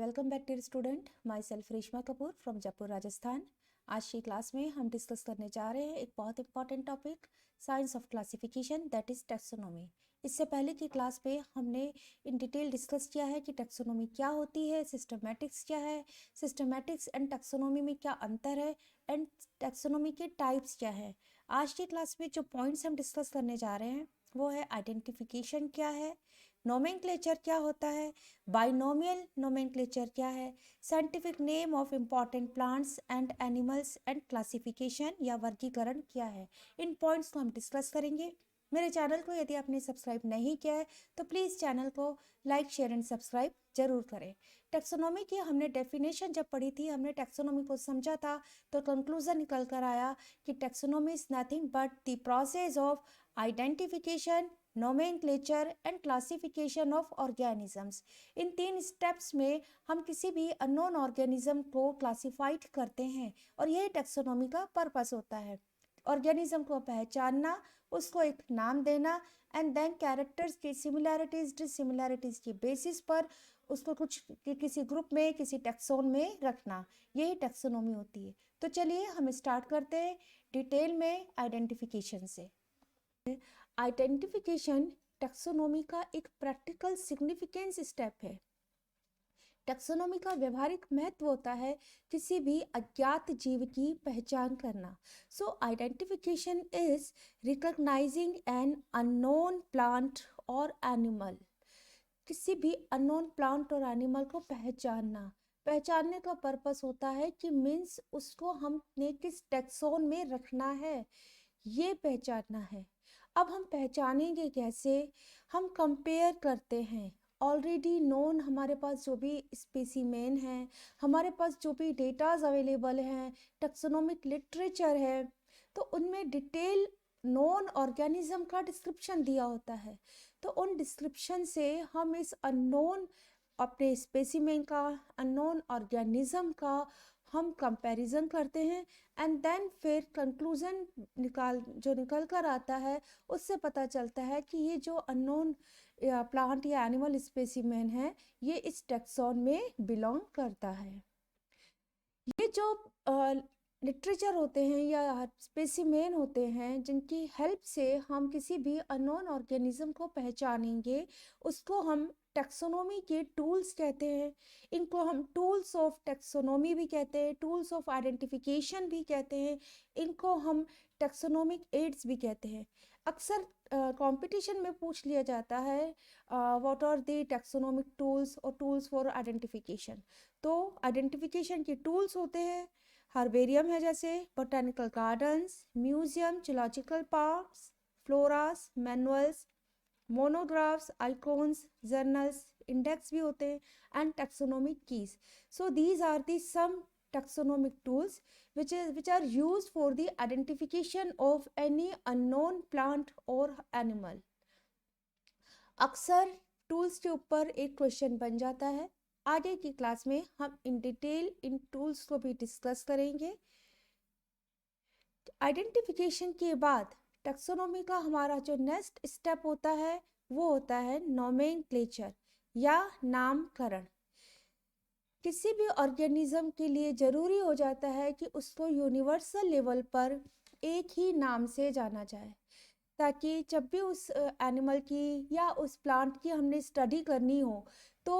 Welcome back dear student, my self Reshma Kapoor from Jaipur Rajasthan. आज की class में हम डिस्कस करने जा रहे हैं एक बहुत important topic, science of classification, that is taxonomy. इससे पहले की क्लास पे हमने इन डिटेल डिस्कस किया है कि टैक्सोनॉमी क्या होती है, सिस्टमैटिक्स क्या है, सिस्टमैटिक्स एंड टैक्सोनॉमी में क्या अंतर है, एंड टैक्सोनॉमी के टाइप्स क्या है। आज की क्लास में जो पॉइंट्स हम डिस्कस करने जा रहे हैं वो है आइडेंटिफिकेशन क्या है, नोमेनक्लेचर क्या होता है, बाइनोमियल नोमेनक्लेचर क्या है, scientific name of important plants and animals and classification या वर्गीकरण क्या है। इन पॉइंट्स को हम डिस्कस करेंगे। मेरे चैनल को यदि आपने सब्सक्राइब नहीं किया है तो प्लीज़ चैनल को लाइक शेयर एंड सब्सक्राइब जरूर करें। टैक्सोनॉमी की हमने डेफिनेशन जब पढ़ी थी, हमने टैक्सोनॉमी को समझा था, तो कंक्लूजन निकल कर आया कि taxonomy is nothing but the process of identification, nomenclature and classification of organisms. In 3 steps में हम किसी भी अननोन ऑर्गेनिज्म को क्लासिफाइड करते हैं और यही टैक्सोनॉमी का पर्पस होता है। ऑर्गेनिज्म को पहचानना, उसको एक नाम देना एंड देन कैरेक्टर्स की सिमिलैरिटीज डिसिमिलैरिटीज की बेसिस पर उसको कुछ किसी ग्रुप में, किसी टैक्सोन में रखना, यही टैक्सोनॉमी होती है। तो चलिए हम स्टार्ट करते हैं डिटेल में आइडेंटिफिकेशन से। आइडेंटिफिकेशन टैक्सोनॉमी का एक प्रैक्टिकल सिग्निफिकेंस स्टेप है। टैक्सोनॉमी का व्यवहारिक महत्व होता है किसी भी अज्ञात जीव की पहचान करना। So identification is recognising an unknown plant और एनिमल। किसी भी अननोन प्लांट और एनिमल को पहचानने का पर्पस होता है कि मीन्स उसको हमने किस टैक्सोन में रखना है, ये पहचानना है। अब हम पहचानेंगे कैसे? हम कंपेयर करते हैं ऑलरेडी नोन, हमारे पास जो भी स्पेसिमेन हैं, हमारे पास जो भी डेटाज अवेलेबल हैं, टैक्सोनॉमिक लिटरेचर है, तो उनमें डिटेल नॉन ऑर्गेनिज्म का डिस्क्रिप्शन दिया होता है। तो उन डिस्क्रिप्शन से हम इस अननोन अपने स्पेसिमेन का, अननोन ऑर्गेनिज्म का हम कंपैरिजन करते हैं एंड देन फिर कंक्लूजन निकल कर आता है, उससे पता चलता है कि ये जो अननोन प्लांट या एनिमल स्पेसिमेन है ये इस टैक्सोन में बिलोंग करता है। ये जो लिटरेचर होते हैं या स्पेसिमेन होते हैं जिनकी हेल्प से हम किसी भी अननोन ऑर्गेनिज्म को पहचानेंगे, उसको हम टैक्सोनॉमी के टूल्स कहते हैं। इनको हम टूल्स ऑफ टैक्सोनॉमी भी कहते हैं, टूल्स ऑफ आइडेंटिफिकेशन भी कहते हैं, इनको हम टैक्सोनॉमिक एड्स भी कहते हैं। अक्सर कंपटीशन में पूछ लिया जाता है what are the taxonomic tools और टूल्स फॉर आइडेंटिफिकेशन। तो आइडेंटिफिकेशन के टूल्स होते हैं, हर्बेरियम है जैसे, botanical gardens, museum, zoological parks, floras, manuals, monographs, icons, journals, index भी होते हैं, and taxonomic keys. So these are the some taxonomic tools which are used for the identification of any unknown plant or animal. अक्सर tools के ऊपर एक question बन जाता है। आगे की क्लास में हम इन डिटेल इन टूल्स को भी डिस्कस करेंगे। आइडेंटिफिकेशन के बाद टैक्सोनॉमी का हमारा जो नेक्स्ट स्टेप होता है वो होता है नोमेनक्लेचर या नामकरण। किसी भी ऑर्गेनिज्म के लिए ज़रूरी हो जाता है कि उसको यूनिवर्सल लेवल पर एक ही नाम से जाना जाए, ताकि जब भी उस एनिमल की या उस प्लांट की हमने स्टडी करनी हो तो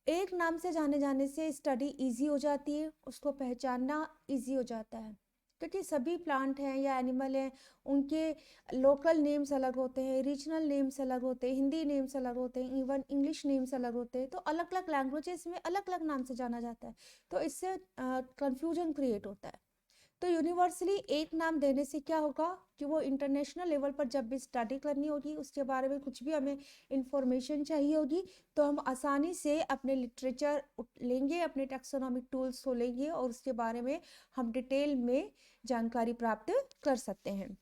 एक नाम से जाने से स्टडी इजी हो जाती है, उसको पहचानना इजी हो जाता है। क्योंकि सभी प्लांट हैं या एनिमल हैं, उनके लोकल नेम्स अलग होते हैं, रीजनल नेम्स अलग होते हैं, हिंदी नेम्स अलग होते हैं, इवन इंग्लिश नेम्स अलग होते हैं, तो अलग अलग लैंग्वेजेस में अलग अलग नाम से जाना जाता है, तो इससे कंफ्यूजन क्रिएट होता है। तो यूनिवर्सली एक नाम देने से क्या होगा कि वो इंटरनेशनल लेवल पर जब भी स्टडी करनी होगी, उसके बारे में कुछ भी हमें इंफॉर्मेशन चाहिए होगी, तो हम आसानी से अपने लिटरेचर लेंगे, अपने टैक्सोनॉमिक टूल्स को लेंगे और उसके बारे में हम डिटेल में जानकारी प्राप्त कर सकते हैं।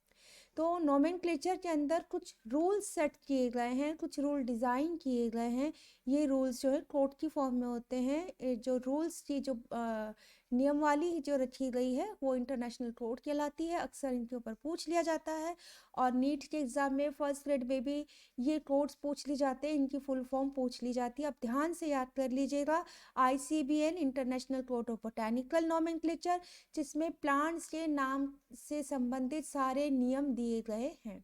तो नोमेनक्लेचर के अंदर कुछ रूल्स सेट किए गए हैं, कुछ रूल डिज़ाइन किए गए हैं। ये रूल्स जो है कोड की फॉर्म में होते हैं। जो रूल्स की जो नियमवाली जो रखी गई है वो इंटरनेशनल कोड कहलाती है। अक्सर इनके ऊपर पूछ लिया जाता है और नीट के एग्ज़ाम में फर्स्ट ग्रेड में भी ये कोड्स पूछ ली जाते हैं, इनकी फुल फॉर्म पूछ ली जाती है। अब ध्यान से याद कर लीजिएगा, ICBN international code of botanical nomenclature, जिसमें प्लांट्स के नाम से संबंधित सारे नियम दिए गए हैं।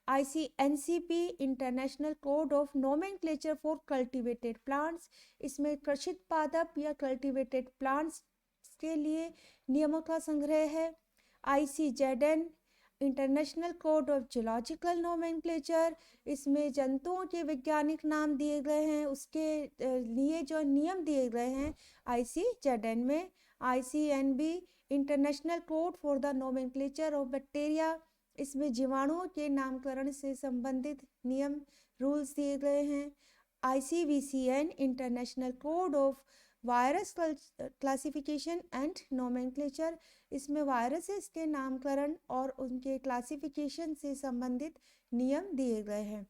ICNCP international code of nomenclature for cultivated plants, इसमें कृषित पादप या कल्टीवेटेड प्लांट्स के लिए नियमों का संग्रह है। ICZN international code of zoological nomenclature, इसमें जंतुओं के वैज्ञानिक नाम दिए गए हैं, उसके लिए जो नियम दिए गए हैं ICZN में। ICNB international code for the nomenclature of bacteria, इसमें जीवाणुओं के नामकरण से संबंधित नियम रूल्स दिए गए हैं। ICVCN international code of virus classification and nomenclature, इसमें वायरसेस के नामकरण और उनके क्लासिफिकेशन से संबंधित नियम दिए गए हैं।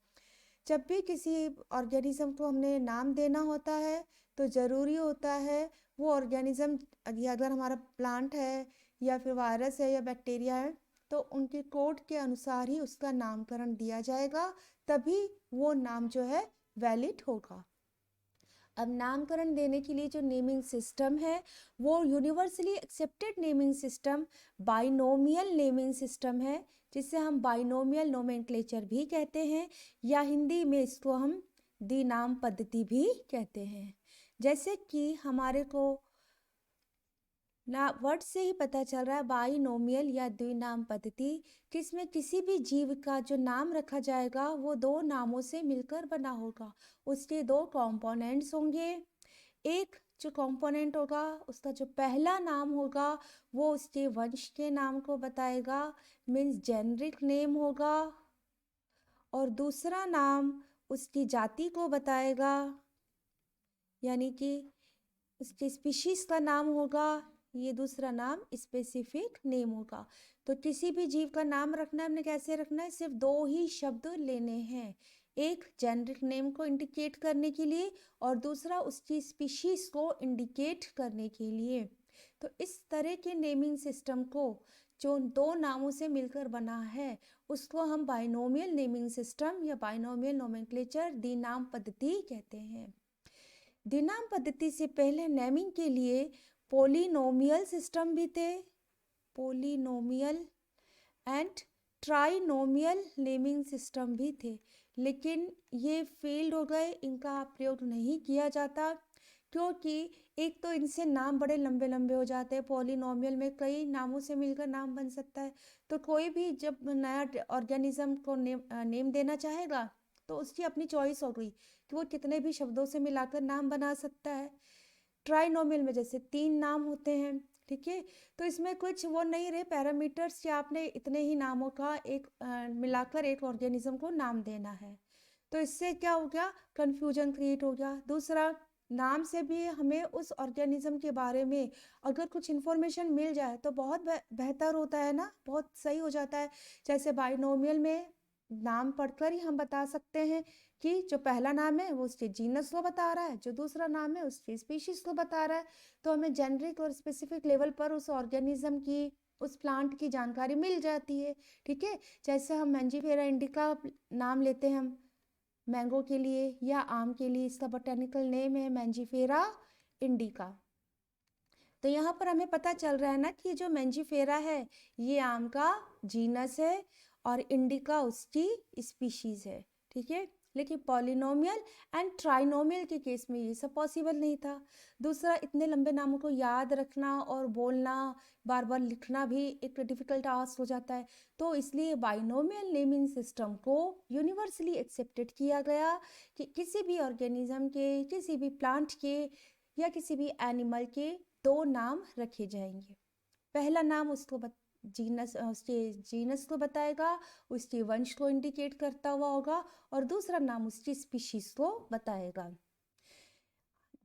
जब भी किसी ऑर्गेनिज्म को हमने नाम देना होता है तो ज़रूरी होता है वो ऑर्गेनिज्म, अगर हमारा प्लांट है या फिर वायरस है या बैक्टीरिया है, तो उनके कोड के अनुसार ही उसका नामकरण दिया जाएगा, तभी वो नाम जो है वैलिड होगा। अब नामकरण देने के लिए जो नेमिंग सिस्टम है वो universally accepted naming system binomial naming system है, जिसे हम बाइनोमियल नोमेनक्लेचर भी कहते हैं, या हिंदी में इसको हम द्विनाम पद्धति भी कहते हैं। जैसे कि हमारे को ना वर्ड से ही पता चल रहा है, बाइनोमियल या द्विनाम पद्धति, किसमें किसी भी जीव का जो नाम रखा जाएगा वो दो नामों से मिलकर बना होगा। उसके दो कंपोनेंट्स होंगे। एक जो कंपोनेंट होगा उसका जो पहला नाम होगा वो उसके वंश के नाम को बताएगा, मीन्स जेनरिक नेम होगा, और दूसरा नाम उसकी जाति को बताएगा, यानी कि उसके स्पीशीज का नाम होगा। ये दूसरा नाम स्पेसिफिक नेम होगा। तो किसी भी जीव का नाम रखना है, हमने कैसे रखना है, सिर्फ दो ही शब्द लेने हैं, एक जेनरिक नेम को इंडिकेट करने के लिए और दूसरा उसकी स्पीशीज को इंडिकेट करने के लिए। तो इस तरह के नेमिंग सिस्टम को जो दो नामों से मिलकर बना है उसको हम बाइनोमियल नेमिंग सिस्टम या बाइनोमियल नोमेनक्लेचर द्विनाम पद्धति कहते हैं। द्विनाम पद्धति से पहले नेमिंग के लिए पोलिनोमियल सिस्टम भी थे, polynomial and trinomial naming system भी थे, लेकिन ये फेल्ड हो गए, इनका प्रयोग नहीं किया जाता, क्योंकि एक तो इनसे नाम बड़े लंबे लंबे हो जाते हैं। पॉलिनोमियल में कई नामों से मिलकर नाम बन सकता है, तो कोई भी जब नया ऑर्गेनिज्म को नेम देना चाहेगा तो उसकी अपनी चॉइस हो गई कि वो कितने भी शब्दों से मिलाकर नाम बना सकता है। ट्राइनोमियल में जैसे 3 नाम होते हैं, ठीक है, तो इसमें कुछ वो नहीं रहे पैरामीटर्स कि आपने इतने ही नामों का एक मिलाकर एक ऑर्गेनिज्म को नाम देना है। तो इससे क्या हो गया, कन्फ्यूजन क्रिएट हो गया। दूसरा, नाम से भी हमें उस ऑर्गेनिज्म के बारे में अगर कुछ इन्फॉर्मेशन मिल जाए तो बहुत बेहतर होता है ना, बहुत सही हो जाता है। जैसे बाइनोमियल में नाम पढ़कर ही हम बता सकते हैं कि जो पहला नाम है वो उसके जीनस को बता रहा है, जो दूसरा नाम है उसकी स्पीशीज को बता रहा है। तो हमें जेनरिक और स्पेसिफिक लेवल पर उस ऑर्गेनिज्म की, उस प्लांट की जानकारी मिल जाती है, ठीक है। जैसे हम मैंजीफेरा इंडिका नाम लेते हैं हम मैंगो के लिए या आम के लिए, इसका बोटेनिकल नेम है मैंजीफेरा इंडिका। तो यहाँ पर हमें पता चल रहा है ना कि जो मैंजीफेरा है ये आम का जीनस है और इंडिका उसकी स्पीशीज है, ठीक है। लेकिन पॉलिनोमियल एंड ट्राइनोमियल के केस में ये सब पॉसिबल नहीं था। दूसरा, इतने लंबे नामों को याद रखना और बोलना, बार बार लिखना भी एक डिफिकल्ट टास्क हो जाता है। तो इसलिए बाइनोमियल नेमिंग सिस्टम को यूनिवर्सली एक्सेप्टेड किया गया कि किसी भी ऑर्गेनिज्म के, किसी भी प्लांट के या किसी भी एनिमल के दो नाम रखे जाएंगे। पहला नाम उसको जीनस, उसके जीनस को बताएगा, उसके वंश को इंडिकेट करता हुआ होगा, और दूसरा नाम उसकी स्पीशीज को बताएगा।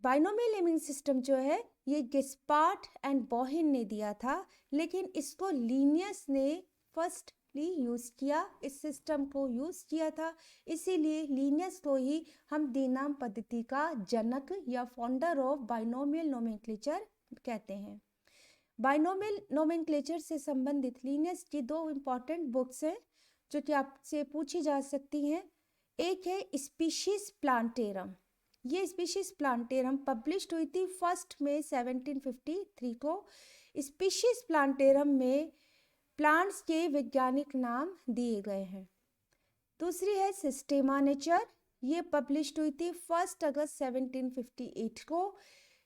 बाइनोमियल नेमिंग सिस्टम जो है ये गेस्पार्ट एंड बोहिन ने दिया था, लेकिन इसको लिनियस ने फर्स्ट यूज़ किया, इस सिस्टम को यूज़ किया था, इसीलिए लीनियस को ही हम द्विनाम पद्धति का जनक या फाउंडर ऑफ बाइनोमियल नोमेनक्लेचर कहते हैं। बाइनोमियल नोमेनक्लेचर से संबंधित लीनियस की दो इम्पॉर्टेंट बुक्स हैं जो कि आपसे पूछी जा सकती हैं। एक है स्पीशीज प्लांटेरम। ये स्पीशीज प्लांटेरम पब्लिश्ड हुई थी 1 मई 1753 को। स्पीशीज प्लांटेरम में प्लांट्स के वैज्ञानिक नाम दिए गए हैं। दूसरी है सिस्टेमा नेचर। ये पब्लिश्ड हुई थी 1 अगस्त 1758 को।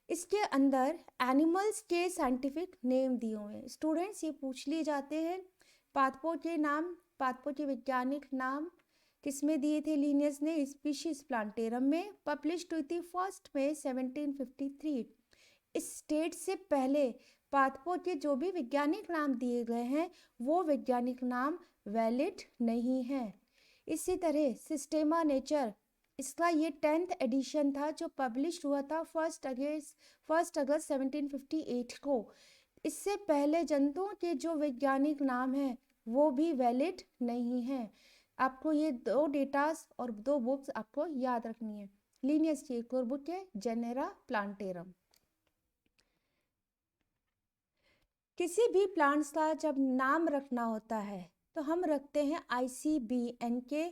इसके अंदर एनिमल्स के साइंटिफिक नेम दिए हुए हैं। स्टूडेंट्स ये पूछ लिए जाते हैं पादपों के नाम, पादपों के वैज्ञानिक नाम किसमें दिए थे लीनियस ने? स्पीशीज प्लांटेरम में। पब्लिश्ड हुई थी 1 मई 1753। इस डेट से पहले पादपों के जो भी वैज्ञानिक नाम दिए गए हैं वो वैज्ञानिक नाम वैलिड नहीं है। इसी तरह सिस्टेमा नेचर, इसका ये 10th एडिशन था जो पब्लिश हुआ था 1 अगस्त 1758 को। इससे पहले जंतुओं के जो वैज्ञानिक नाम हैं वो भी वैलिड नहीं है। आपको ये दो डेटास और दो बुक्स आपको याद रखनी है। लीनियस की एक और बुक है जेनेरा प्लांटेरम। किसी भी प्लांट्स का जब नाम रखना होता है तो हम रखते हैं ICBN के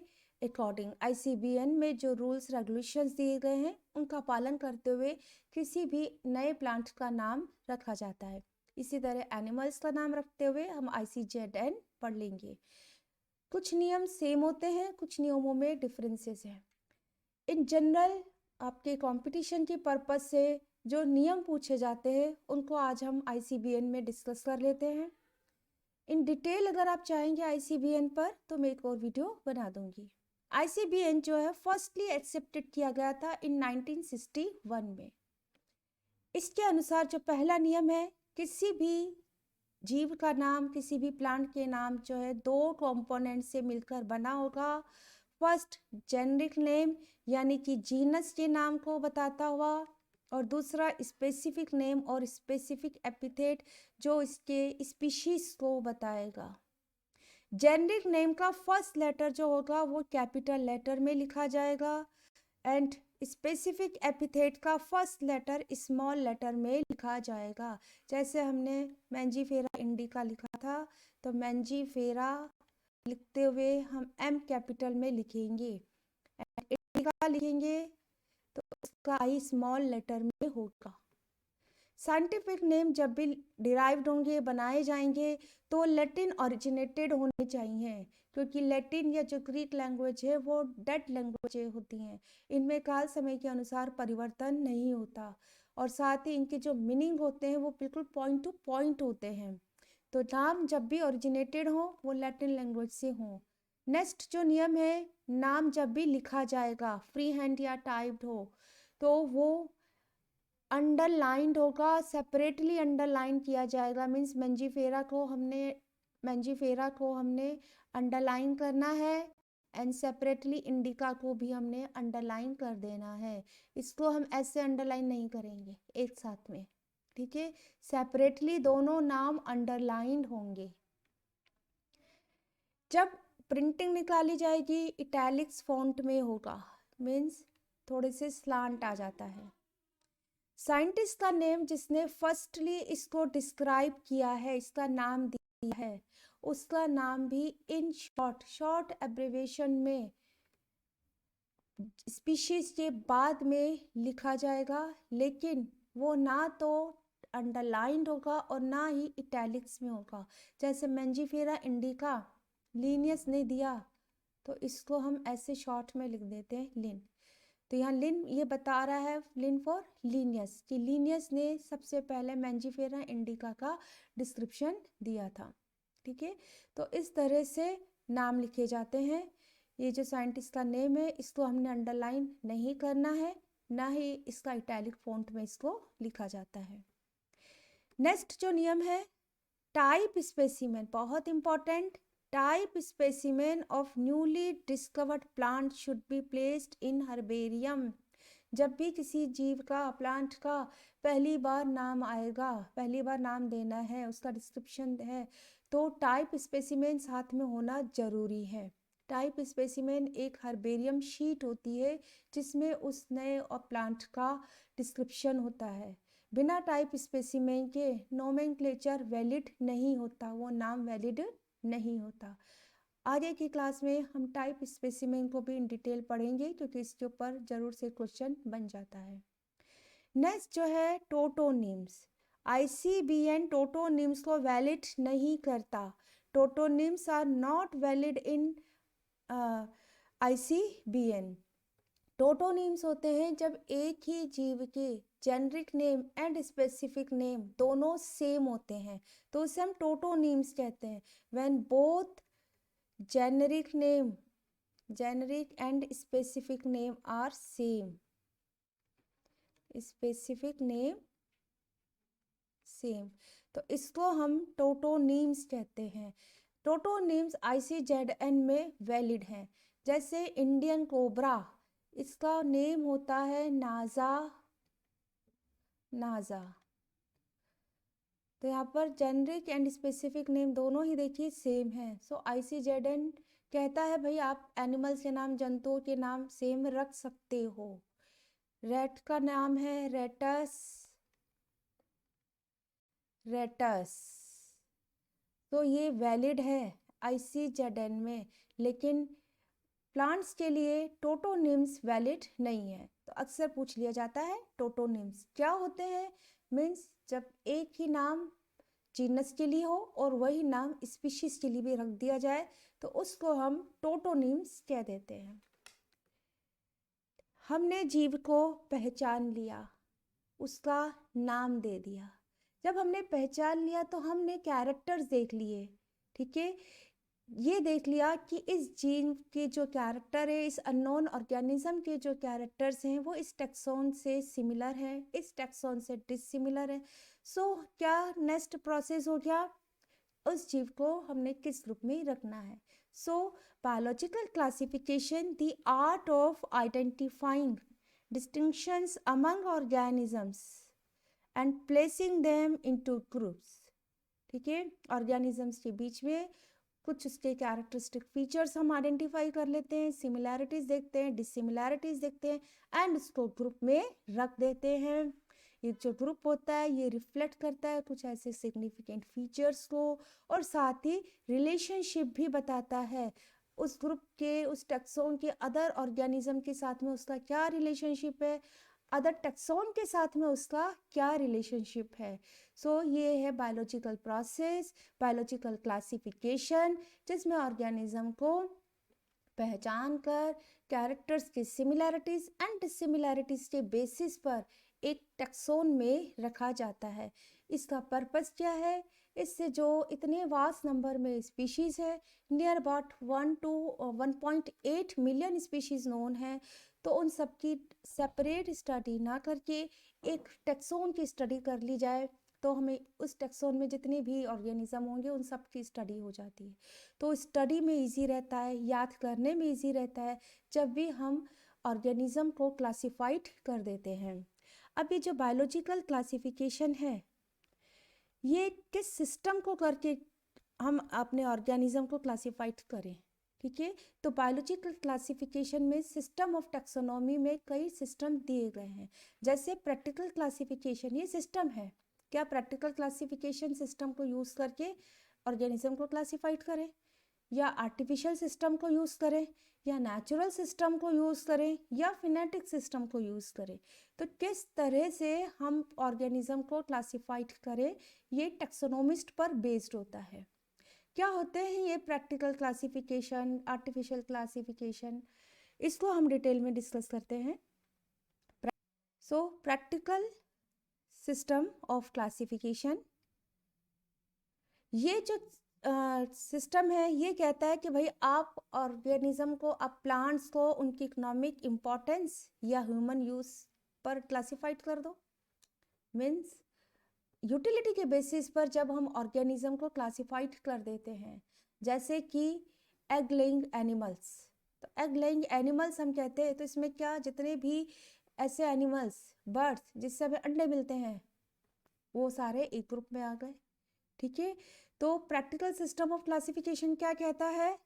अकॉर्डिंग। ICBN में जो रूल्स रेगुलेशंस दिए गए हैं उनका पालन करते हुए किसी भी नए प्लांट का नाम रखा जाता है। इसी तरह एनिमल्स का नाम रखते हुए हम ICZN पढ़ लेंगे। कुछ नियम सेम होते हैं, कुछ नियमों में डिफरेंसेस हैं। इन जनरल आपके कंपटीशन के पर्पस से जो नियम पूछे जाते हैं उनको आज हम ICBN में डिस्कस कर लेते हैं। इन डिटेल अगर आप चाहेंगे ICBN पर तो मैं एक और वीडियो बना दूंगी। ICBN जो है फर्स्टली एक्सेप्टेड किया गया था इन 1961 में। इसके अनुसार जो पहला नियम है, किसी भी जीव का नाम, किसी भी प्लांट के नाम जो है दो कंपोनेंट से मिलकर बना होगा। फर्स्ट जेनरिक नेम यानी कि जीनस के नाम को बताता हुआ, और दूसरा स्पेसिफिक नेम और स्पेसिफिक एपिथेट जो इसके स्पीशीज को बताएगा। जेनरिक नेम का फर्स्ट लेटर जो होगा वो कैपिटल लेटर में लिखा जाएगा एंड स्पेसिफिक एपिथेट का फर्स्ट लेटर स्मॉल लेटर में लिखा जाएगा। जैसे हमने मैंजीफेरा इंडिका लिखा था तो मैंजीफेरा लिखते हुए हम M कैपिटल में लिखेंगे, इंडिका लिखेंगे तो उसका I स्मॉल लेटर में होगा। साइंटिफिक नेम जब भी डिराइव्ड होंगे, बनाए जाएंगे तो लैटिन ओरिजिनेटेड होने चाहिए, क्योंकि लैटिन या जो ग्रीक लैंग्वेज है वो डेड लैंग्वेज होती हैं। इनमें काल समय के अनुसार परिवर्तन नहीं होता और साथ ही इनके जो मीनिंग होते हैं वो बिल्कुल पॉइंट टू पॉइंट होते हैं। तो नाम जब भी ओरिजिनेटेड हो वो लैटिन लैंग्वेज से हो। नेक्स्ट जो नियम है, नाम जब भी लिखा जाएगा फ्री हैंड या टाइप्ड हो तो वो अंडरलाइंड होगा, सेपरेटली अंडरलाइन किया जाएगा। मीन्स मैंजीफेरा को हमने अंडरलाइन करना है एंड सेपरेटली इंडिका को भी हमने अंडरलाइन कर देना है। इसको हम ऐसे अंडरलाइन नहीं करेंगे एक साथ में, ठीक है, सेपरेटली दोनों नाम अंडरलाइंड होंगे। जब प्रिंटिंग निकाली जाएगी इटैलिक्स फॉन्ट में होगा, मीन्स थोड़े से स्लांट आ जाता है। साइंटिस्ट का नेम जिसने फर्स्टली इसको डिस्क्राइब किया है, इसका नाम दिया है, उसका नाम भी इन शॉर्ट एब्रिविएशन में स्पीशीज के बाद में लिखा जाएगा, लेकिन वो ना तो अंडरलाइंड होगा और ना ही इटैलिक्स में होगा। जैसे मैंजीफेरा इंडिका लीनियस ने दिया तो इसको हम ऐसे शॉर्ट में लिख देते हैं लिन। तो यहाँ लिन ये बता रहा है लिन फॉर लीनियस, कि लीनियस ने सबसे पहले मैंजीफेरा इंडिका का डिस्क्रिप्शन दिया था, ठीक है। तो इस तरह से नाम लिखे जाते हैं। ये जो साइंटिस्ट का नेम है इसको हमने अंडरलाइन नहीं करना है, ना ही इसका इटैलिक फॉन्ट में इसको लिखा जाता है। नेक्स्ट जो नियम है, टाइप स्पेसिमेन, बहुत important. Type specimen of newly discovered plant should be placed in herbarium. जब भी किसी जीव का, प्लांट का पहली बार नाम आएगा, पहली बार नाम देना है, उसका डिस्क्रिप्शन है, तो टाइप स्पेसिमेन साथ में होना जरूरी है। टाइप स्पेसिमेन एक हर्बेरियम शीट होती है जिसमें उस नए और प्लांट का डिस्क्रिप्शन होता है। बिना टाइप स्पेसिमेन के नोमेनक्लेचर वैलिड नहीं होता, वो नाम वैलिड नहीं होता। आगे की क्लास में हम टाइप स्पेसिमेन को भी इन डिटेल पढ़ेंगे क्योंकि इसके ऊपर जरूर से क्वेश्चन बन जाता है। नेक्स्ट जो है टोटोनिम्स। ICBN टोटोनिम्स को वैलिड नहीं करता। Tautonyms are not valid in ICBN। Tautonyms होते हैं जब एक ही जीव के generic name and specific name दोनों सेम होते हैं तो उसे हम टोटोनिम्स कहते हैं। When both generic and specific name are same, specific name same, तो इसको हम टोटोनिम्स कहते हैं। टोटोनिम्स ICZN में वैलिड हैं। जैसे इंडियन कोबरा, इसका नेम होता है नाजा। तो यहाँ पर जेनरिक एंड स्पेसिफिक नेम दोनों ही देखिए सेम है। सो ICZN कहता है भाई आप एनिमल्स के नाम, जंतुओं के नाम सेम रख सकते हो। रैट का नाम है रेटस, तो ये वैलिड है ICZN में, लेकिन प्लांट्स के लिए टोटोनिम्स वैलिड नहीं है। तो अक्सर पूछ लिया जाता है टोटोनिम्स क्या होते हैं। मीन्स जब एक ही नाम जीनस के लिए हो और वही नाम स्पीशीज के लिए भी रख दिया जाए तो उसको हम टोटोनिम्स कह देते हैं। हमने जीव को पहचान लिया, उसका नाम दे दिया। जब हमने पहचान लिया तो हमने कैरेक्टर्स देख लिए, ठीक है। ये देख लिया कि इस जीव के जो कैरेक्टर है, इस अननोन ऑर्गेनिज्म के जो कैरेक्टर्स हैं वो इस टैक्सोन से सिमिलर है, इस टैक्सोन से डिसिमिलर है। सो क्या नेक्स्ट प्रोसेस हो गया, उस जीव को हमने किस ग्रुप में रखना है। So biological classification the art of identifying distinctions among organisms and placing them into groups, ठीक है। ऑर्गेनिजम्स के बीच में कुछ उसके कैरेक्टरिस्टिक फीचर्स हम आइडेंटिफाई कर लेते हैं, सिमिलैरिटीज देखते हैं, डिसिमिलैरिटीज देखते हैं एंड उसको ग्रुप में रख देते हैं। ये जो ग्रुप होता है ये रिफ्लेक्ट करता है कुछ ऐसे सिग्निफिकेंट फीचर्स को और साथ ही रिलेशनशिप भी बताता है उस ग्रुप के, उस टैक्सोन के अदर ऑर्गेनिज्म के साथ में उसका क्या रिलेशनशिप है, अदर टैक्सोन के साथ में उसका क्या रिलेशनशिप है। सो ये है बायोलॉजिकल प्रोसेस, बायोलॉजिकल क्लासिफिकेशन, जिसमें ऑर्गेनिज्म को पहचान कर कैरेक्टर्स की सिमिलैरिटीज एंड डिसिमिलैरिटीज के बेसिस पर एक टैक्सोन में रखा जाता है। इसका पर्पस क्या है, इससे जो इतने वास्ट नंबर में स्पीशीज़ है, near about 1 to 1.8 million species known है, तो उन सब की सेपरेट स्टडी ना करके एक टैक्सोन की स्टडी कर ली जाए तो हमें उस टैक्सोन में जितने भी ऑर्गेनिज्म होंगे उन सब की स्टडी हो जाती है। तो स्टडी में इजी रहता है, याद करने में इजी रहता है जब भी हम ऑर्गेनिज्म को क्लासिफाइड कर देते हैं। अब ये जो बायोलॉजिकल क्लासिफिकेशन है ये किस सिस्टम को करके हम अपने ऑर्गेनिज्म को क्लासिफाइड करें, ठीक है। तो बायोलॉजिकल क्लासिफिकेशन में सिस्टम ऑफ टैक्सोनॉमी में कई सिस्टम दिए गए हैं। जैसे प्रैक्टिकल क्लासिफिकेशन, ये सिस्टम है क्या, प्रैक्टिकल क्लासिफिकेशन सिस्टम को यूज़ करके ऑर्गेनिज्म को क्लासिफाइड करें, या आर्टिफिशियल सिस्टम को यूज़ करें, या नेचुरल सिस्टम को यूज़ करें, या फिनेटिक सिस्टम को यूज़ करें। तो किस तरह से हम ऑर्गेनिज्म को क्लासिफाइड करें ये टैक्सोनोमिस्ट पर बेस्ड होता है। क्या होते हैं ये प्रैक्टिकल क्लासिफिकेशन, आर्टिफिशियल क्लासिफिकेशन, इसको हम डिटेल में डिस्कस करते हैं। सो प्रैक्टिकल सिस्टम ऑफ क्लासिफिकेशन, ये जो सिस्टम है ये कहता है कि भाई आप ऑर्गेनिज्म को, आप प्लांट्स को उनकी इकोनॉमिक इम्पोर्टेंस या ह्यूमन यूज पर क्लासिफाइड कर दो। मीन्स यूटिलिटी के बेसिस पर जब हम ऑर्गेनिज्म को क्लासिफाइड कर देते हैं, जैसे कि एग लेइंग एनिमल्स, तो एग लेइंग एनिमल्स हम कहते हैं तो इसमें क्या, जितने भी ऐसे एनिमल्स, बर्ड्स जिससे हमें अंडे मिलते हैं वो सारे एक ग्रुप में आ गए। ठीक है, तो प्रैक्टिकल सिस्टम ऑफ क्लासिफिकेशन क्या कहता है?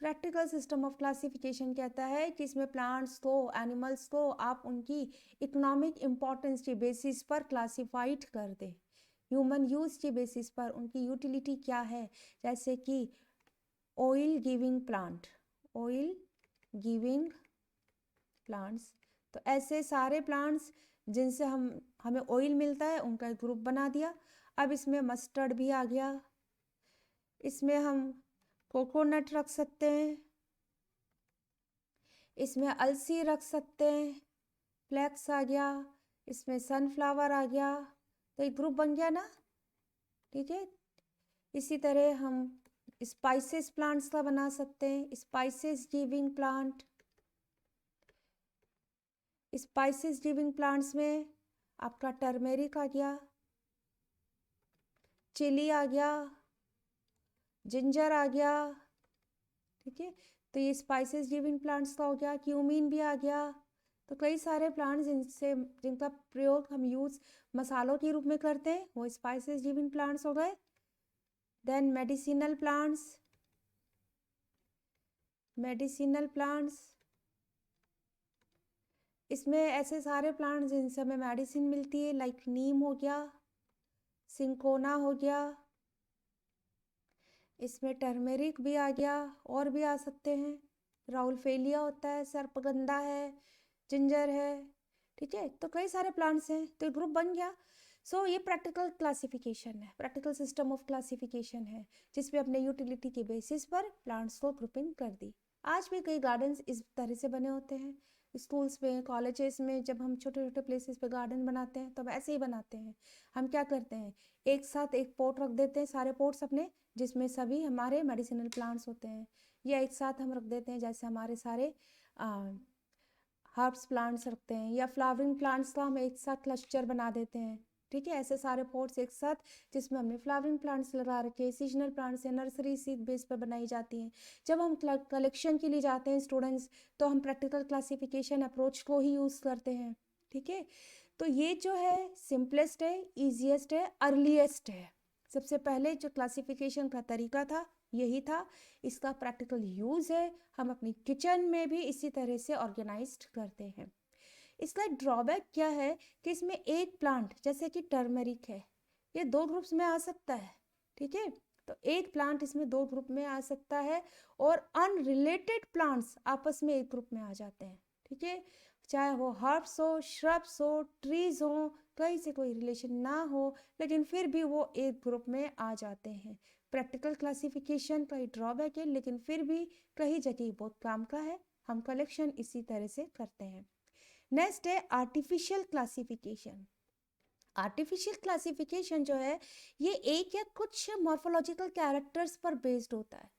प्रैक्टिकल सिस्टम ऑफ क्लासिफिकेशन कहता है कि इसमें प्लांट्स को, एनिमल्स को आप उनकी इकोनॉमिक इम्पोर्टेंस के बेसिस पर क्लासिफाइड कर दें, ह्यूमन यूज़ के बेसिस पर उनकी यूटिलिटी क्या है, जैसे कि oil giving plant, oil giving plants, तो ऐसे सारे प्लांट्स जिनसे हमें ऑयल मिलता है उनका एक ग्रुप बना दिया। अब इसमें मस्टर्ड भी आ गया, इसमें हम कोकोनट रख सकते हैं, इसमें अलसी रख सकते हैं, फ्लैक्स आ गया, इसमें सनफ्लावर आ गया, तो एक ग्रुप बन गया ना, ठीक है। इसी तरह हम स्पाइसेस प्लांट्स का बना सकते हैं, spices giving plant, spices giving plants में आपका टर्मेरिक आ गया, चिली आ गया, जिंजर आ गया, ठीक है। तो ये स्पाइसेस गिविंग प्लांट्स का हो गया। क्यूमीन भी आ गया। तो कई सारे प्लांट्स जिनका प्रयोग हम यूज़ मसालों के रूप में करते हैं वो स्पाइसेस गिविंग प्लांट्स हो गए। Then medicinal plants, medicinal plants, इसमें ऐसे सारे प्लांट्स जिनसे हमें मेडिसिन मिलती है, लाइक नीम हो गया, सिंकोना हो गया, इसमें टर्मेरिक भी आ गया, और भी आ सकते हैं, राउलफेलिया होता है, सर्पगंधा है, जिंजर है, ठीक है। तो कई सारे प्लांट्स हैं, तो ग्रुप बन गया। सो ये प्रैक्टिकल क्लासिफिकेशन है, प्रैक्टिकल सिस्टम ऑफ क्लासिफिकेशन है, जिसमें अपने यूटिलिटी के बेसिस पर प्लांट्स को ग्रुपिंग कर दी। आज भी कई गार्डन्स इस तरह से बने होते हैं, स्कूल्स में, कॉलेजेस में जब हम छोटे छोटे प्लेसेस पे गार्डन बनाते हैं तो हम ऐसे ही बनाते हैं। हम क्या करते हैं, एक साथ एक पॉट रख देते हैं, सारे पॉट्स अपने, जिसमें सभी हमारे मेडिसिनल प्लांट्स होते हैं, या एक साथ हम रख देते हैं जैसे हमारे सारे हर्ब्स प्लांट्स रखते हैं, या फ्लावरिंग प्लांट्स का हम एक साथ क्लस्टर बना देते हैं, ठीक है। ऐसे सारे पॉट्स एक साथ जिसमें हमने फ्लावरिंग प्लांट्स लगा रखे, सीजनल प्लांट्स है, नर्सरी सीड बेस पर बनाई जाती हैं। जब हम कलेक्शन के लिए जाते हैं स्टूडेंट्स, तो हम प्रैक्टिकल क्लासिफिकेशन अप्रोच को ही यूज़ करते हैं, ठीक है। तो ये जो है सिंपलेस्ट है, ईजिएस्ट है, अर्लीस्ट है। सबसे पहले जो क्लासिफिकेशन का तरीका था यही था, इसका प्रैक्टिकल यूज़ है, हम अपनी किचन में भी इसी तरह से ऑर्गेनाइज्ड करते हैं। इसका ड्रॉबैक क्या है कि इसमें एक प्लांट जैसे कि टर्मरिक है, ये दो ग्रुप्स में आ सकता है, ठीक है। तो एक प्लांट इसमें दो ग्रुप में आ सकता है, और अनरिलेटेड प्लांट्स आपस में एक ग्रुप में आ जाते हैं, ठीक है। चाहे वो हर्ब्स हो, श्रब्स हो, ट्रीज हो, कहीं से कोई रिलेशन ना हो, लेकिन फिर भी वो एक ग्रुप में आ जाते हैं। प्रैक्टिकल क्लासिफिकेशन का ड्रॉबैक है, लेकिन फिर भी कई जगह बहुत काम का है, हम कलेक्शन इसी तरह से करते हैं। नेक्स्ट है आर्टिफिशियल क्लासिफिकेशन। आर्टिफिशियल क्लासिफिकेशन जो है ये एक या कुछ मॉर्फोलॉजिकल कैरेक्टर्स पर बेस्ड होता है।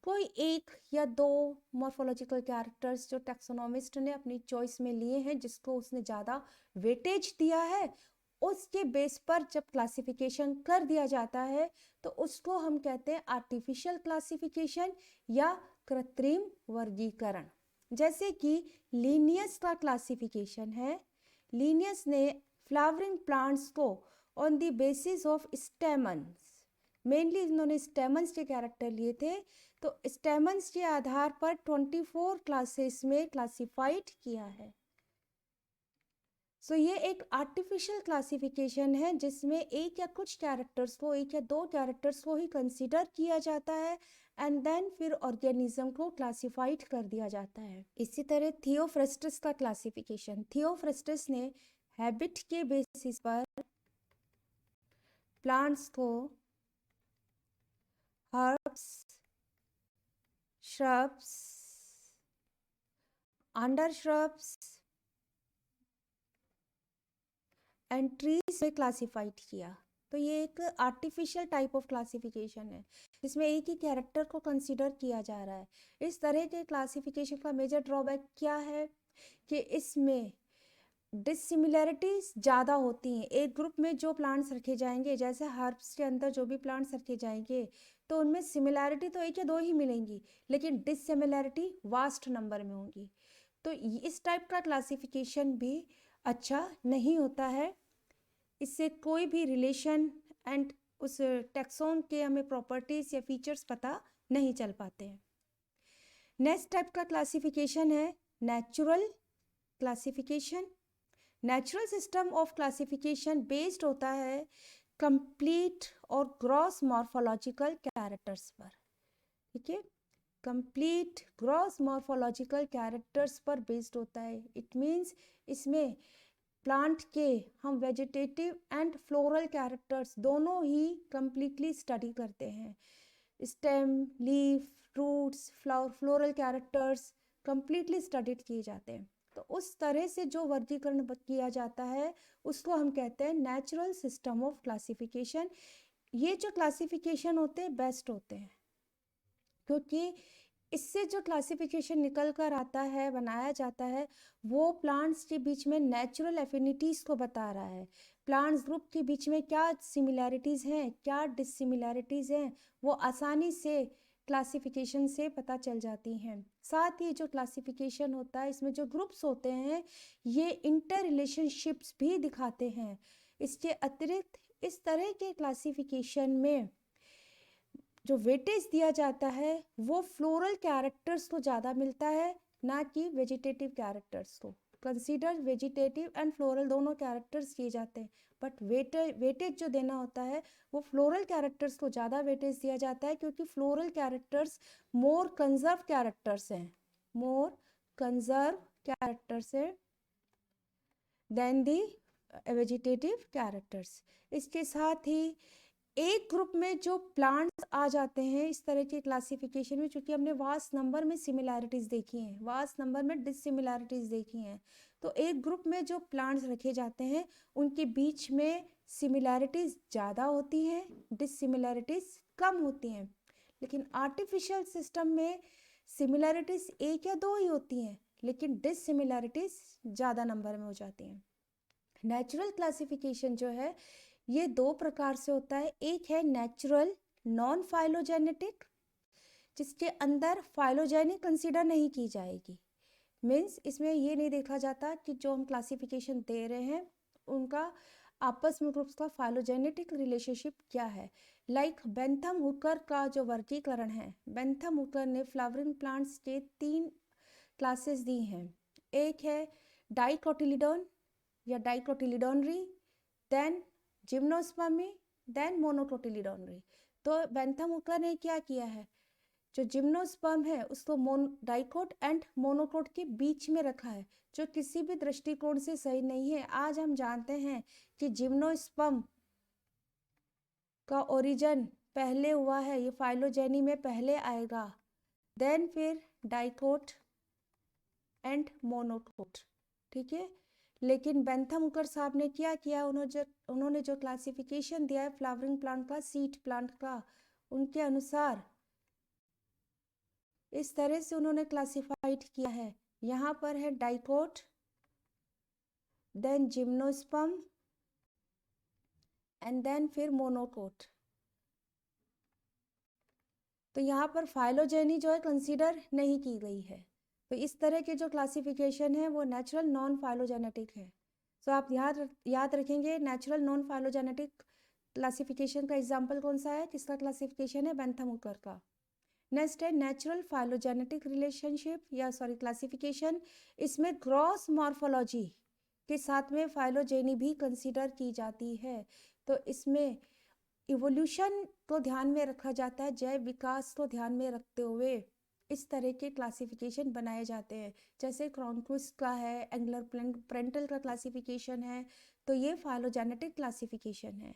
कोई एक या दो मॉर्फोलॉजिकल कैरेक्टर्स जो टैक्सोनॉमिस्ट ने अपनी चॉइस में लिए हैं, जिसको उसने ज़्यादा वेटेज दिया है, उसके बेस पर जब क्लासिफिकेशन कर दिया जाता है तो उसको हम कहते हैं आर्टिफिशियल क्लासिफिकेशन या कृत्रिम वर्गीकरण। जैसे कि लीनियस का क्लासिफिकेशन है, लीनियस ने फ्लावरिंग प्लांट्स को on the basis of stamens, mainly इन्होंने स्टेमन्स के कैरेक्टर लिए थे, तो स्टेमन्स के आधार पर 24 क्लासेस में क्लासिफाइड किया है। सो ये एक आर्टिफिशियल क्लासिफिकेशन है जिसमें एक या कुछ कैरेक्टर्स को, एक या दो कैरेक्टर्स को ही कंसीडर किया जाता है, एंड देन फिर ऑर्गेनिज्म को क्लासिफाइड कर दिया जाता है। इसी तरह थियोफ्रेस्टस का क्लासिफिकेशन, थियोफ्रेस्टस ने हैबिट के बेसिस पर प्लांट्स को herbs, shrubs, under shrubs and trees में क्लासिफाइड किया। तो ये एक आर्टिफिशियल टाइप ऑफ क्लासिफिकेशन है जिसमें एक ही कैरेक्टर को कंसीडर किया जा रहा है। इस तरह के क्लासिफिकेशन का मेजर ड्रॉबैक क्या है कि इसमें डिसिमिलैरिटीज ज़्यादा होती हैं। एक ग्रुप में जो प्लांट्स रखे जाएंगे, जैसे हर्ब्स के अंदर जो भी प्लांट्स रखे जाएंगे, तो उनमें सिमिलैरिटी तो एक या दो ही मिलेंगी, लेकिन डिसिमिलैरिटी वास्ट नंबर में होंगी। तो इस टाइप का क्लासिफिकेशन भी अच्छा नहीं होता है, इससे कोई भी रिलेशन एंड उस टैक्सोन के हमें प्रॉपर्टीज या फीचर्स पता नहीं चल पाते हैं। नेक्स्ट टाइप का क्लासिफिकेशन है natural classification. Natural system of classification based होता है कंप्लीट और ग्रॉस मॉर्फोलॉजिकल कैरेक्टर्स पर। ठीक है, कंप्लीट ग्रॉस मॉर्फोलॉजिकल कैरेक्टर्स पर बेस्ड होता है। इट मीन्स इसमें प्लांट के हम वेजिटेटिव एंड फ्लोरल कैरेक्टर्स दोनों ही कंप्लीटली स्टडी करते हैं। Stem, leaf, roots, flower, floral characters completely studied किए जाते हैं। तो उस तरह से जो वर्गीकरण किया जाता है उसको हम कहते हैं नेचुरल सिस्टम ऑफ क्लासिफिकेशन। ये जो क्लासिफिकेशन होते हैं बेस्ट होते हैं, क्योंकि इससे जो क्लासिफिकेशन निकल कर आता है, बनाया जाता है, वो प्लांट्स के बीच में नेचुरल एफिनिटीज़ को बता रहा है। प्लांट्स ग्रुप के बीच में क्या सिमिलैरिटीज़ हैं, क्या डिससिमिलैरिटीज़ हैं, वो आसानी से क्लासिफिकेशन से पता चल जाती हैं। साथ ही जो क्लासिफिकेशन होता है इसमें जो ग्रुप्स होते हैं ये इंटर रिलेशनशिप्स भी दिखाते हैं। इसके अतिरिक्त इस तरह के क्लासिफिकेशन में जो वेटेज दिया जाता है वो फ्लोरल कैरेक्टर्स को ज़्यादा मिलता है, ना कि वेजिटेटिव कैरेक्टर्स को। कंसीडर वेजिटेटिव एंड फ्लोरल दोनों कैरेक्टर्स किए जाते हैं, बट वेटेज जो देना होता है वो फ्लोरल कैरेक्टर्स को ज़्यादा वेटेज दिया जाता है, क्योंकि floral characters more conserve characters हैं, मोर कंजर्व कैरेक्टर्स हैं देन दी वेजिटेटिव कैरेक्टर्स। इसके साथ ही एक ग्रुप में जो प्लांट्स आ जाते हैं इस तरह के क्लासिफिकेशन में, चूंकि हमने वास्ट नंबर में सिमिलैरिटीज़ देखी हैं, वास्ट नंबर में डिससिमिलैरिटीज़ देखी हैं, तो एक ग्रुप में जो प्लांट्स रखे जाते हैं उनके बीच में सिमिलैरिटीज़ ज़्यादा होती हैं, डिससिमिलैरिटीज़ कम होती हैं। लेकिन आर्टिफिशियल सिस्टम में सिमिलैरिटीज़ एक या दो ही होती हैं, लेकिन डिससिमिलैरिटीज़ ज़्यादा नंबर में हो जाती हैं। नेचुरल क्लासिफिकेशन जो है ये दो प्रकार से होता है। एक है नेचुरल नॉन फाइलोजेनेटिक, जिसके अंदर फाइलोजेनिक कंसीडर नहीं की जाएगी। मीन्स इसमें ये नहीं देखा जाता कि जो हम क्लासिफिकेशन दे रहे हैं उनका आपस में ग्रुप्स का फाइलोजेनेटिक रिलेशनशिप क्या है। लाइक बेंथम हुकर का जो वर्गीकरण है, बेंथम हुकर ने फ्लावरिंग प्लांट्स के 3 क्लासेस दी हैं। एक है डाइकोटिलिडोन या डाइकोटिलिडोनरी, देन जिम्नोस्पर्मी, देन मोनोकोटिलिडोनरी। तो बेंथम हुकर ने क्या किया है, जो जिम्नोस्पर्म है उसको डाइकोट एंड मोनोकोट के बीच में रखा है, जो किसी भी दृष्टिकोण से सही नहीं है। आज हम जानते हैं कि जिम्नोस्पर्म का ओरिजिन पहले हुआ है, ये फाइलोजेनी में पहले आएगा, देन फिर डाइकोट एंड मोनोकोट। ठीक है, लेकिन बेंथम हुकर साहब ने क्या किया, उन्होंने जो क्लासिफिकेशन दिया है फ्लावरिंग प्लांट का, सीड प्लांट का, उनके अनुसार इस तरह से उन्होंने क्लासिफाइड किया है। यहाँ पर है dicot, then gymnosperm and then फिर मोनोकोट। तो यहाँ पर फाइलोजेनी जो है कंसीडर नहीं की गई है। तो इस तरह के जो क्लासिफिकेशन है वो नेचुरल नॉन फाइलोजेनेटिक है। सो आप याद रखेंगे नेचुरल नॉन फाइलोजेनेटिक क्लासिफिकेशन का एग्जाम्पल कौन सा है, किसका क्लासिफिकेशन है, बेंथम हुकर का। नेक्स्ट है नेचुरल फाइलोजेनेटिक रिलेशनशिप या क्लासिफिकेशन। इसमें ग्रॉस मॉर्फोलॉजी के साथ में फाइलोजेनी भी कंसीडर की जाती है। तो इसमें इवोल्यूशन को ध्यान में रखा जाता है, जैव विकास को ध्यान में रखते हुए इस तरह के क्लासिफिकेशन बनाए जाते हैं। जैसे क्रॉनक्विस्ट का है, एंगलर प्रेंटल का क्लासिफिकेशन है, तो ये फाइलोजेनेटिक क्लासिफिकेशन है।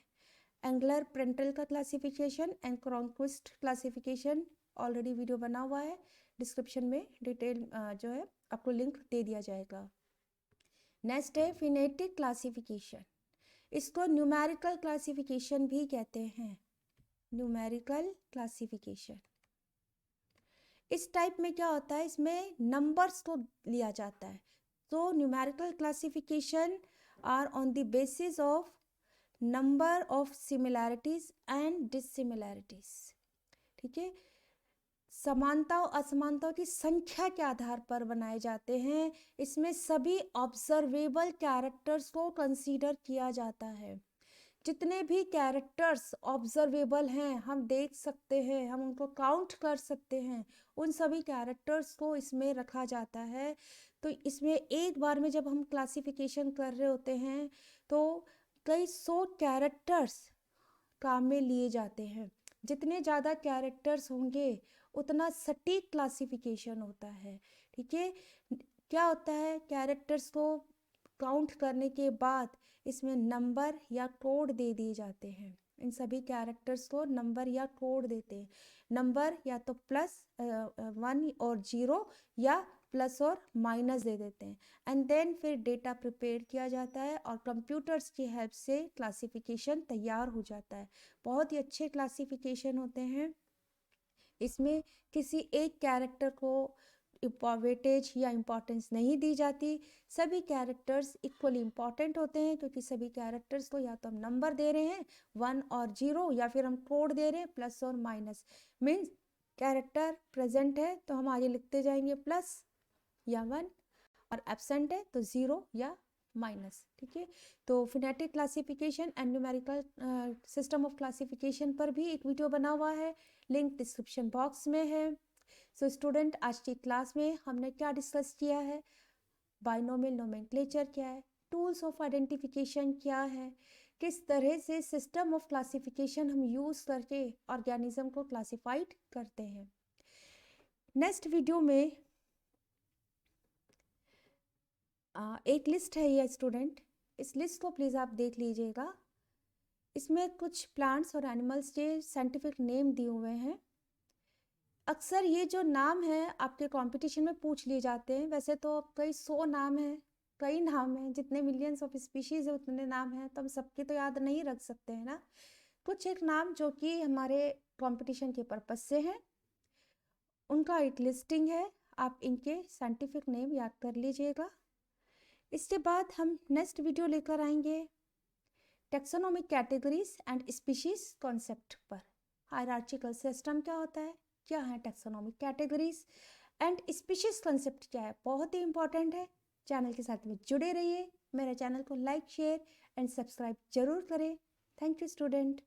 एंगलर प्रेंटल का classification and Cronquist classification already video बना हुआ है, डिस्क्रिप्शन में डिटेल जो है आपको लिंक दे दिया जाएगा। नेक्स्ट है फिनेटिक क्लासिफिकेशन। इसको न्यूमेरिकल क्लासिफिकेशन भी कहते हैं, न्यूमेरिकल क्लासिफिकेशन। इस टाइप में क्या होता है, इसमें नंबर्स को लिया जाता है। तो numerical classification are on the basis of number of similarities and dissimilarities. ठीक है, समानता और असमानताओं की संख्या के आधार पर बनाए जाते हैं। इसमें सभी ऑब्जर्वेबल कैरेक्टर्स को कंसीडर किया जाता है। जितने भी कैरेक्टर्स ऑब्जर्वेबल हैं, हम देख सकते हैं, हम उनको काउंट कर सकते हैं, उन सभी कैरेक्टर्स को इसमें रखा जाता है। तो इसमें एक बार में जब हम क्लासिफिकेशन कर रहे होते हैं तो कई 100 कैरेक्टर्स काम में लिए जाते हैं। जितने ज़्यादा कैरेक्टर्स होंगे उतना सटीक क्लासिफिकेशन होता है। ठीक है, क्या होता है, कैरेक्टर्स को काउंट करने के बाद इसमें नंबर या कोड दे दिए जाते हैं। इन सभी कैरेक्टर्स को नंबर या कोड देते हैं। नंबर या तो +1 और 0 या प्लस और माइनस दे देते हैं। एंड देन फिर डेटा प्रिपेयर किया जाता है और कंप्यूटर्स की हेल्प से क्लासिफिकेशन तैयार हो जाता है। बहुत ही अच्छे क्लासिफिकेशन होते हैं। इसमें किसी एक कैरेक्टर को वेटेज या इम्पोर्टेंस नहीं दी जाती। सभी कैरेक्टर्स इक्वली इम्पॉर्टेंट होते हैं, क्योंकि सभी कैरेक्टर्स को या तो हम नंबर दे रहे हैं 1 और 0, या फिर हम कोड दे रहे हैं प्लस और माइनस। मीन्स कैरेक्टर प्रेजेंट है तो हम आगे लिखते जाएंगे प्लस या 1, और एब्सेंट है तो 0 या माइनस। ठीक है, तो phenetic classification and numerical system of classification पर भी एक वीडियो बना हुआ है, लिंक डिस्क्रिप्शन बॉक्स में है। सो स्टूडेंट, आज की क्लास में हमने क्या डिस्कस किया है, बाइनोमियल नोमेनक्लेचर क्या है, टूल्स ऑफ आइडेंटिफिकेशन क्या है, किस तरह से सिस्टम ऑफ क्लासिफिकेशन हम यूज़ करके ऑर्गेनिज्म को क्लासिफाइड करते हैं। नेक्स्ट वीडियो में एक लिस्ट है ये स्टूडेंट, इस लिस्ट को प्लीज़ आप देख लीजिएगा। इसमें कुछ प्लांट्स और एनिमल्स के साइंटिफिक नेम दिए हुए हैं। अक्सर ये जो नाम है आपके कंपटीशन में पूछ लिए जाते हैं। वैसे तो कई 100 नाम हैं, कई नाम हैं, जितने मिलियंस ऑफ स्पीशीज है उतने नाम हैं, तो हम सबके तो याद नहीं रख सकते हैं ना। कुछ एक नाम जो कि हमारे कंपटीशन के पर्पस से हैं, उनका एक लिस्टिंग है, आप इनके साइंटिफिक नेम याद कर लीजिएगा। इसके बाद हम नेक्स्ट वीडियो लेकर आएंगे taxonomic categories and species concept पर। हायरार्चिकल सिस्टम क्या होता है, क्या है taxonomic categories and species concept क्या है, बहुत ही इंपॉर्टेंट है। चैनल के साथ में जुड़े रहिए, मेरे चैनल को लाइक शेयर एंड सब्सक्राइब जरूर करें। Thank you student.